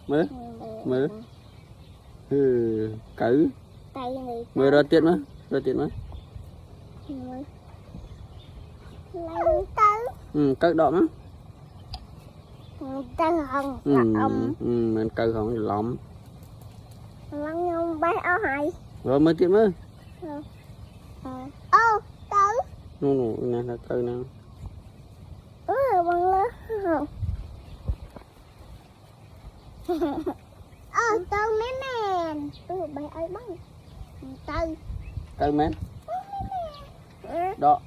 mơ cử mơ ra tiết nữa cử đỏ nữa mình cử không lỏng rồi mới tiết mơ nè là cử nè tao mấy mèn bay ơi băng tao cử men đó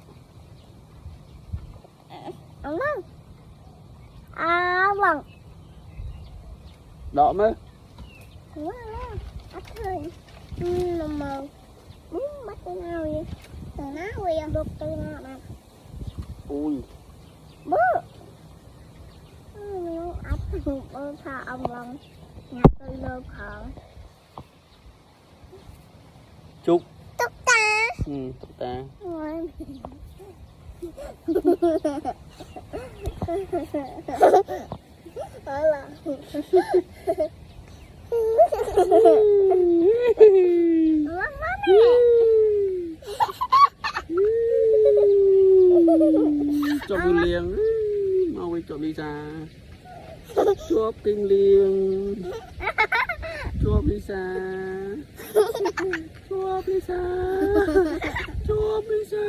vâng vâng đó mới mà đúng bắt cái nào vậy từ ná quyền được từ nào mà ui bố nó ấp bơ tha ông lòng nhà tôi lơ khờ chúc tất cả tất ta là cho đi liền mau đi cho đi xa chuốc kinh liền chuốc đi xa chuốc đi xa chuốc đi xa